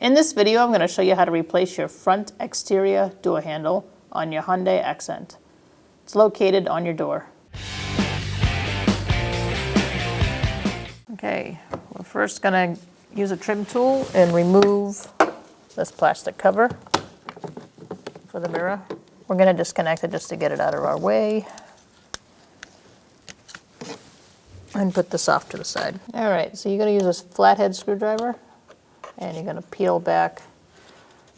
In this video, I'm going to show you how to replace your front exterior door handle on your Hyundai Accent. It's located on your door. Okay, we're first going to use a trim tool and remove this plastic cover for the mirror. We're going to disconnect it just to get it out of our way. And put this off to the side. All right, so you're going to use a flathead screwdriver. And you're going to peel back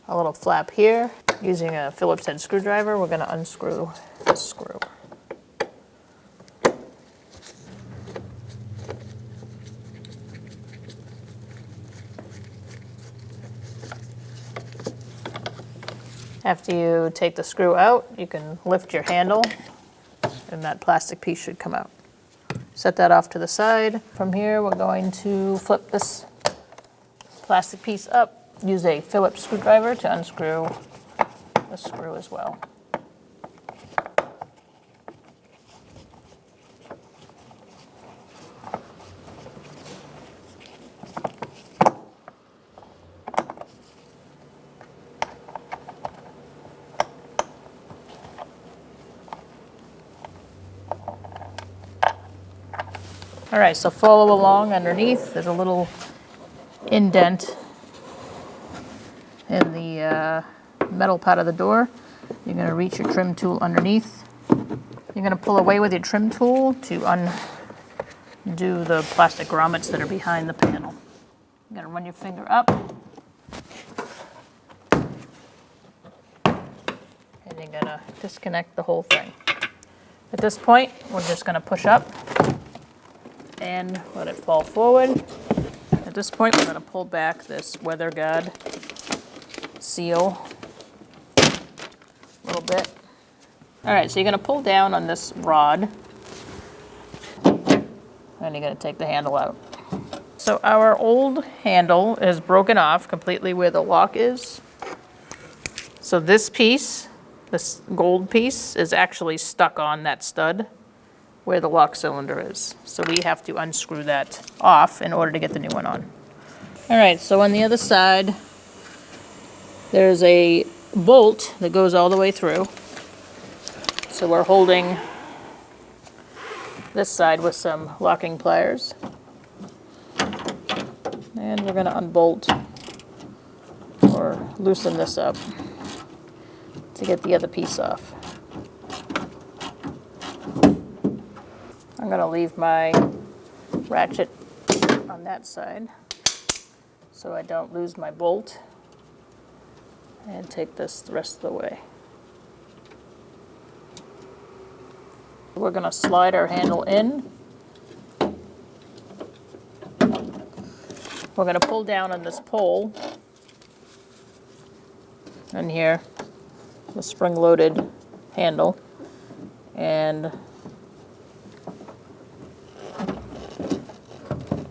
a little flap here. Using a Phillips head screwdriver, we're going to unscrew this screw. After you take the screw out, you can lift your handle and that plastic piece should come out. Set that off to the side. From here, we're going to flip this plastic piece up. Use a Phillips screwdriver to unscrew the screw as well. All right, so follow along underneath. There's a little indent in the metal part of the door. You're going to reach your trim tool underneath. You're going to pull away with your trim tool to undo the plastic grommets that are behind the panel. You're going to run your finger up. And you're going to disconnect the whole thing. At this point, we're just going to push up and let it fall forward. At this point, we're going to pull back this weather guard seal a little bit. All right, so you're going to pull down on this rod and you're going to take the handle out. So our old handle is broken off completely where the lock is. So this piece, this gold piece, is actually stuck on that stud where the lock cylinder is. So we have to unscrew that off in order to get the new one on. All right, so on the other side, there's a bolt that goes all the way through. So we're holding this side with some locking pliers. And we're going to unbolt or loosen this up to get the other piece off. I'm going to leave my ratchet on that side so I don't lose my bolt, and take this the rest of the way. We're going to slide our handle in. We're going to pull down on this pole, and here, the spring-loaded handle, and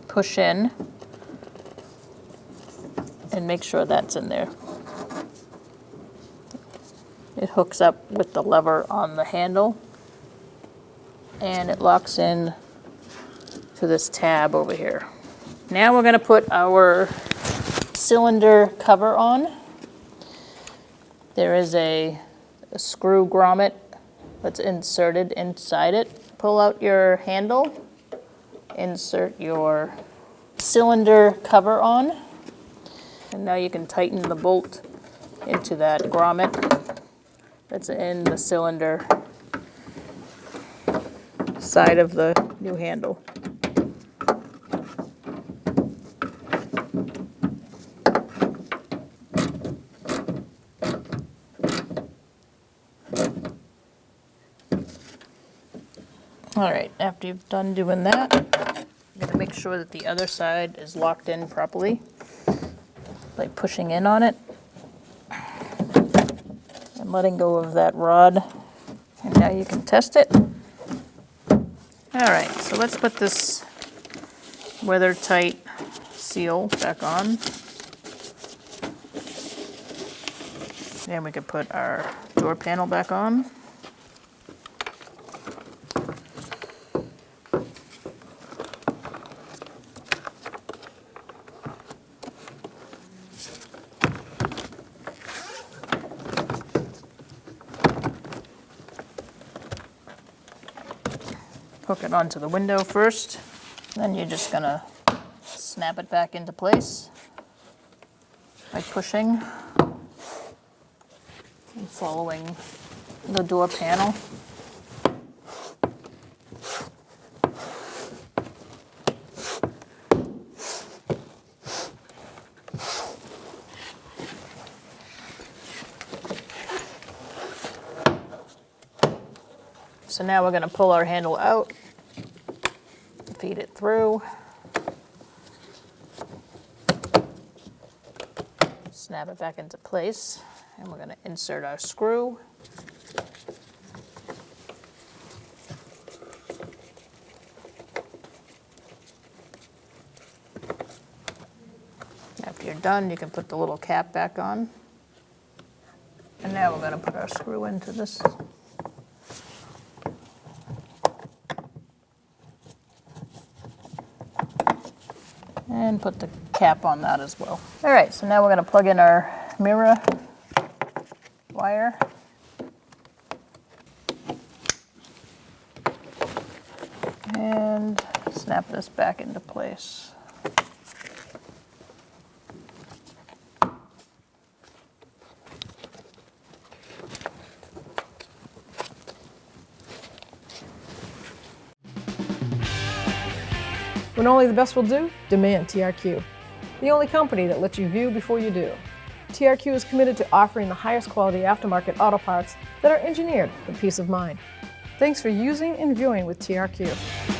push in and make sure that's in there. It hooks up with the lever on the handle and it locks in to this tab over here. Now we're going to put our cylinder cover on. There is a screw grommet that's inserted inside it. Pull out your handle, insert your cylinder cover on, and now you can tighten the bolt into that grommet that's in the cylinder side of the new handle. All right, after you've done doing that, you're going to make sure that the other side is locked in properly by pushing in on it and letting go of that rod. And now you can test it. All right, so let's put this weather tight seal back on. And we can put our door panel back on. hook it onto the window first. Then you're just gonna snap it back into place by pushing and following the door panel. So now we're going to pull our handle out, feed it through, snap it back into place, and we're going to insert our screw. After you're done, you can put the little cap back on. And now we're going to put our screw into this. And put the cap on that as well. All right, so now we're going to plug in our mirror wire. And snap this back into place. When only the best will do, demand TRQ. The only company that lets you view before you do. TRQ is committed to offering the highest quality aftermarket auto parts that are engineered for peace of mind. Thanks for using and viewing with TRQ.